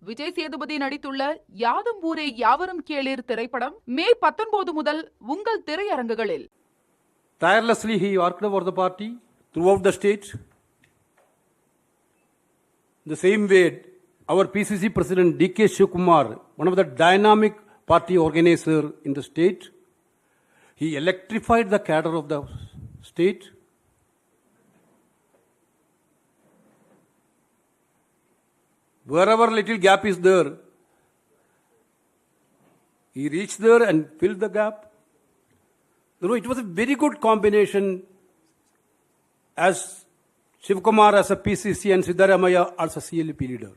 விஜய் சேதுபதி நடித்துள்ள யாதும் ஊரே யாவரும் கேளீர் திரைப்படம் மே 19 முதல் உங்கள் திரையரங்குகளில். Tirelessly he worked for the party throughout the state. The same way, our PCC President D.K. Shivakumar, one of the dynamic party organizer in the state, he electrified the cadre of the state. Wherever little gap is there, he reached there and filled the gap. You know, it was a very good combination as Shivakumar as a PCC and Siddaramaiah as a CLP leader.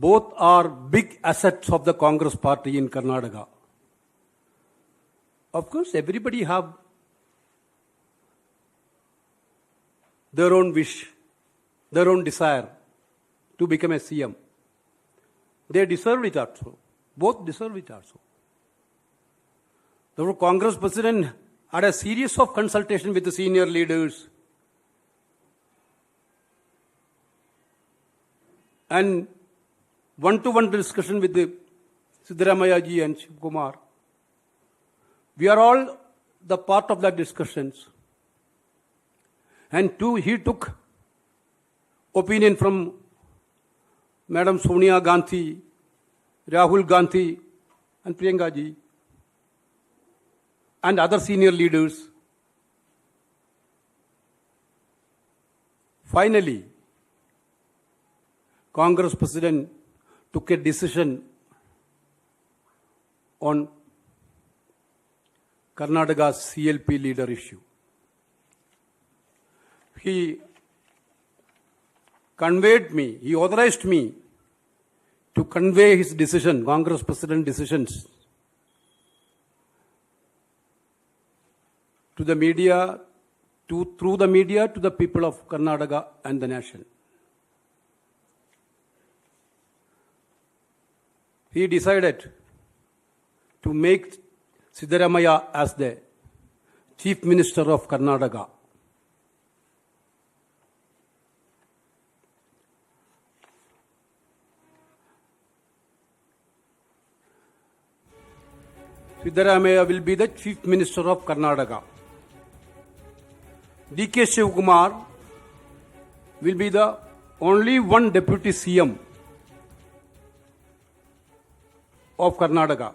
Both are big assets of the Congress party in Karnataka. Of course, everybody have their own wish, their own desire to become a CM. They deserve it also. Both deserve it also. The Congress president had a series of consultation with the senior leaders and one-to-one discussion with the Siddaramaiah ji and Shivakumar. We are all the part of that discussions. And he took opinion from Madam Sonia Gandhi, Rahul Gandhi and Priyanka ji and other senior leaders. Finally, Congress President took a decision on Karnataka's CLP leader issue. He authorized me to convey his decision, Congress President decisions, to the media, through the media to the people of Karnataka and the nation. He decided to make Siddaramaiah as the Chief Minister of Karnataka. Siddaramaiah will be the Chief Minister of Karnataka. D.K. Shivakumar will be the only one Deputy CM of Karnataka.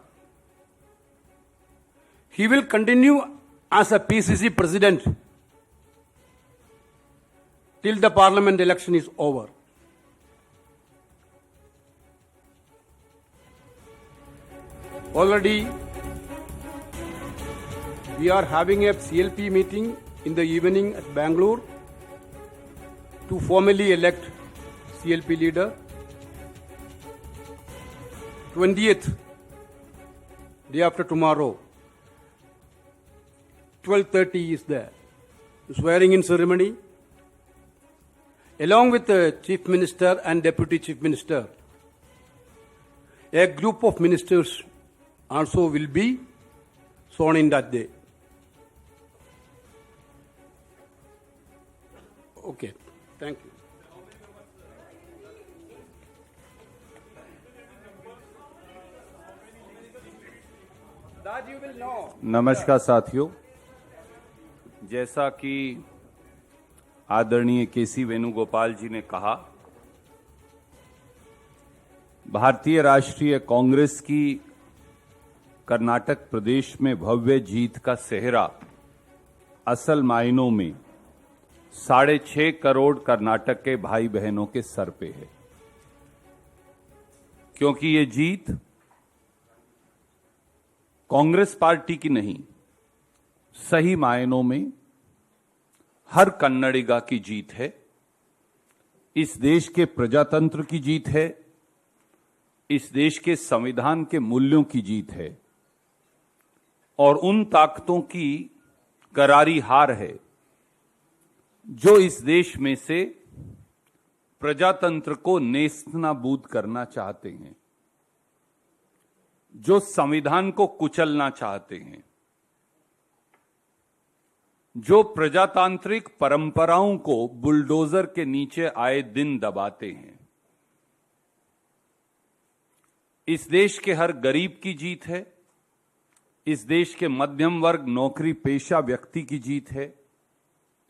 He will continue as a PCC President till the Parliament election is over. Already, we are having a CLP meeting in the evening at Bangalore to formally elect CLP leader. 20th, day after tomorrow, 12:30 is the swearing-in ceremony. Along with the Chief Minister and Deputy Chief Minister, a group of ministers also will be sworn in that day. Okay, thank you. That you will know. नमस्कार साथियों, जैसा कि आदरणीय केसी वेणुगोपाल जी ने कहा, भारतीय राष्ट्रीय कांग्रेस की कर्नाटक प्रदेश में भव्य जीत का सेहरा असल मायनों में 6.5 करोड़ कर्नाटक के भाई बहनों के सर पे है, क्योंकि ये जीत कांग्रेस पार्टी की नहीं, सही मायनों में हर कन्नडिगा की जीत है। इस देश के प्रजातंत्र की जीत है, इस देश के संविधान के मूल्यों की जीत है और उन ताकतों की करारी हार है जो इस देश में से प्रजातंत्र को नेस्तनाबूद करना चाहते हैं, जो संविधान को कुचलना चाहते हैं, जो प्रजातांत्रिक परंपराओं को बुलडोजर के नीचे आए दिन दबाते हैं। इस देश के हर गरीब की जीत है, इस देश के मध्यम वर्ग नौकरी पेशा व्यक्ति की जीत है,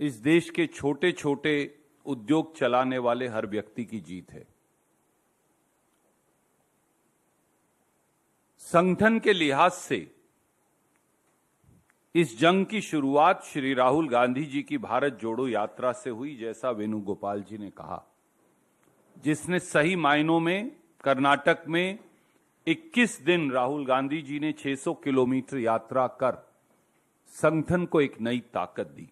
इस देश के छोटे छोटे उद्योग चलाने वाले हर व्यक्ति की जीत है। संगठन के लिहाज से इस जंग की शुरुआत श्री राहुल गांधी जी की भारत जोड़ो यात्रा से हुई, जैसा वेणुगोपाल जी ने कहा, जिसने सही मायनों में कर्नाटक में 21 दिन राहुल गांधी जी ने 600 किलोमीटर यात्रा कर संगठन को एक नई ताकत दी।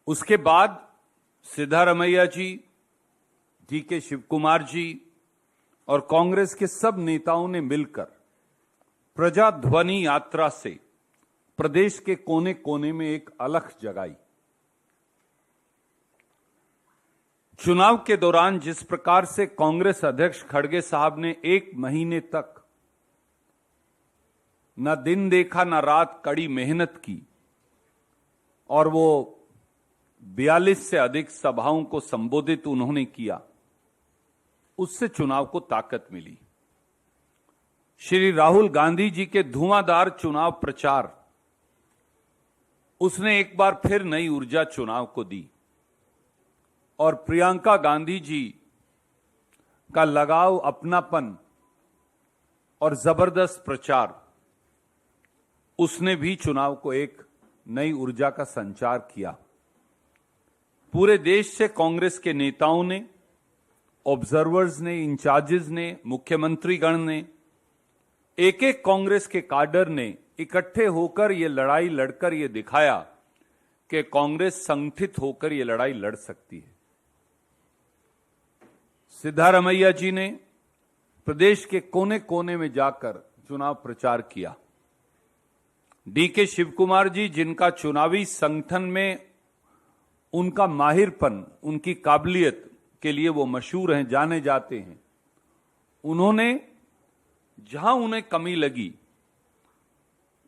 उसके बाद सिद्धारमैया जी, डीके शिवकुमार जी और कांग्रेस के सब नेताओं ने मिलकर प्रजाध्वनि यात्रा से प्रदेश के कोने कोने में एक अलख जगाई। चुनाव के दौरान जिस प्रकार से कांग्रेस अध्यक्ष खड़गे साहब ने 1 महीने तक न दिन देखा न रात कड़ी मेहनत की और वो 42 से अधिक सभाओं को संबोधित उन्होंने किया, उससे चुनाव को ताकत मिली। श्री राहुल गांधी जी के धुआंधार चुनाव प्रचार, उसने एक बार फिर नई ऊर्जा चुनाव को दी और प्रियंका गांधी जी का लगाव, अपनापन और जबरदस्त प्रचार, उसने भी चुनाव को एक नई ऊर्जा का संचार किया। पूरे देश से कांग्रेस के नेताओं ने, ऑब्जर्वर्स ने, इंचार्जेस ने, मुख्यमंत्री गण ने, एक एक कांग्रेस के काडर ने इकट्ठे होकर ये लड़ाई लड़कर ये दिखाया कि कांग्रेस संगठित होकर ये लड़ाई लड़ सकती है। सिद्धारमैया जी ने प्रदेश के कोने कोने में जाकर चुनाव प्रचार किया। डीके शिवकुमार जी, जिनका चुनावी संगठन में उनका माहिरपन, उनकी काबिलियत के लिए वो मशहूर हैं, जाने जाते हैं, उन्होंने जहां उन्हें कमी लगी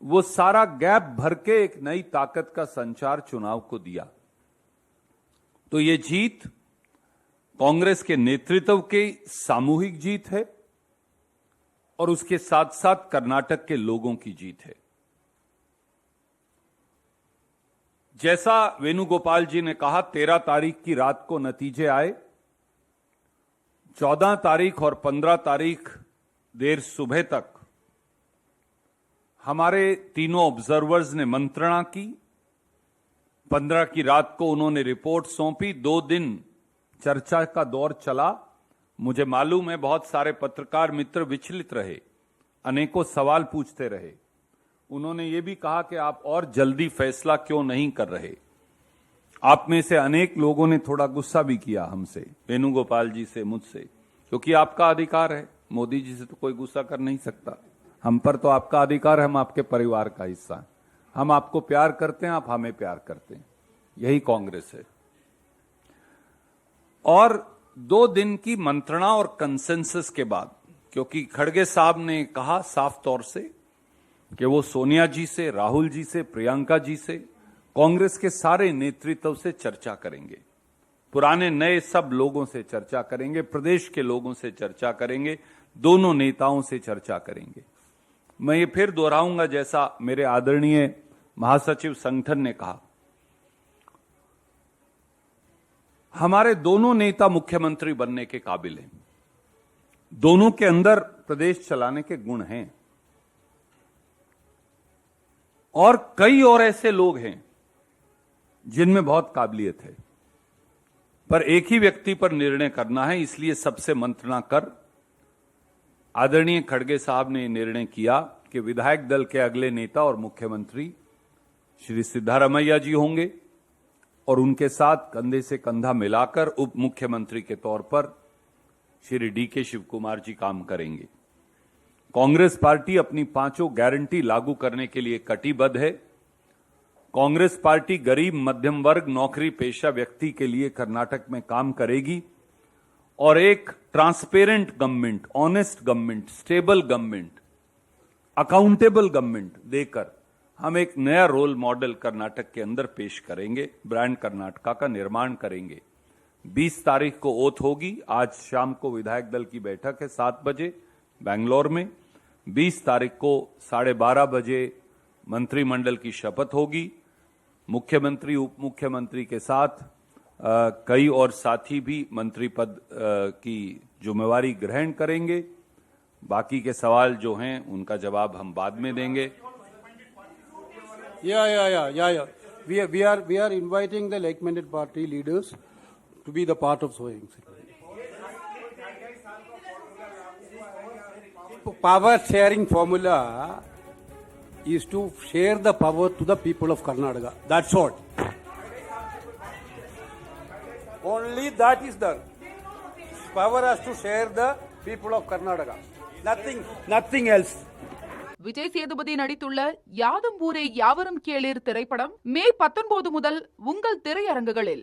वो सारा गैप भर के एक नई ताकत का संचार चुनाव को दिया। तो ये जीत कांग्रेस के नेतृत्व की सामूहिक जीत है और उसके साथ साथ कर्नाटक के लोगों की जीत है। जैसा वेणुगोपाल जी ने कहा, 13 तारीख की रात को नतीजे आए। 14 तारीख और 15 तारीख देर सुबह तक हमारे तीनों ऑब्जर्वर्स ने मंत्रणा की। 15 की रात को उन्होंने रिपोर्ट सौंपी। 2 दिन चर्चा का दौर चला। मुझे मालूम है बहुत सारे पत्रकार मित्र विचलित रहे, अनेकों सवाल पूछते रहे। उन्होंने ये भी कहा कि आप और जल्दी फैसला क्यों नहीं कर रहे। आप में से अनेक लोगों ने थोड़ा गुस्सा भी किया हमसे, वेणुगोपाल जी से, मुझसे, क्योंकि आपका अधिकार है। मोदी जी से तो कोई गुस्सा कर नहीं सकता, हम पर तो आपका अधिकार है, हम आपके परिवार का हिस्सा हैं, हम आपको प्यार करते हैं, आप हमें प्यार करते हैं, यही कांग्रेस है। और 2 दिन की मंत्रणा और कंसेंसस के बाद, क्योंकि खड़गे साहब ने कहा साफ तौर से कि वो सोनिया जी से, राहुल जी से, प्रियंका जी से, कांग्रेस के सारे नेतृत्व से चर्चा करेंगे, पुराने नए सब लोगों से चर्चा करेंगे, प्रदेश के लोगों से चर्चा करेंगे, दोनों नेताओं से चर्चा करेंगे। मैं ये फिर दोहराऊंगा जैसा मेरे आदरणीय महासचिव संगठन ने कहा, हमारे दोनों नेता मुख्यमंत्री बनने के काबिल हैं, दोनों के अंदर प्रदेश चलाने के गुण हैं। और कई और ऐसे लोग हैं जिनमें बहुत काबिलियत है, पर एक ही व्यक्ति पर निर्णय करना है, इसलिए सबसे मंत्रणा कर आदरणीय खड़गे साहब ने निर्णय किया कि विधायक दल के अगले नेता और मुख्यमंत्री श्री सिद्धारमैया जी होंगे और उनके साथ कंधे से कंधा मिलाकर उप मुख्यमंत्री के तौर पर श्री डीके शिवकुमार जी काम करेंगे। कांग्रेस पार्टी अपनी 5 गारंटी लागू करने के लिए कटिबद्ध है। कांग्रेस पार्टी गरीब, मध्यम वर्ग, नौकरी पेशा व्यक्ति के लिए कर्नाटक में काम करेगी और एक transparent government, honest government, stable government, accountable government देकर हम एक नया रोल मॉडल कर्नाटक के अंदर पेश करेंगे, ब्रांड कर्नाटका का निर्माण करेंगे। 20 तारीख को ओथ होगी। आज शाम को विधायक दल की बैठक है 7 बजे बेंगलोर में। 20 तारीख को 12:30 बजे मंत्रिमंडल की शपथ होगी। मुख्यमंत्री उप मुख्यमंत्री के साथ कई और साथी भी मंत्री पद की जिम्मेवारी ग्रहण करेंगे। बाकी के सवाल जो हैं उनका जवाब हम बाद में देंगे। Yeah. We are inviting the like-minded party leaders to be the part of sowing. Power sharing formula is to share the power to the people of Karnataka. That's all. Only that is done. Power has to share the people of Karnataka. Nothing else. Vijay Sethupathi நடித்துள்ள யாதும் ஊரே யாவரும் கேளீர் திரைப்படம் மே 19 முதல் உங்கள் திரையரங்குகளில்.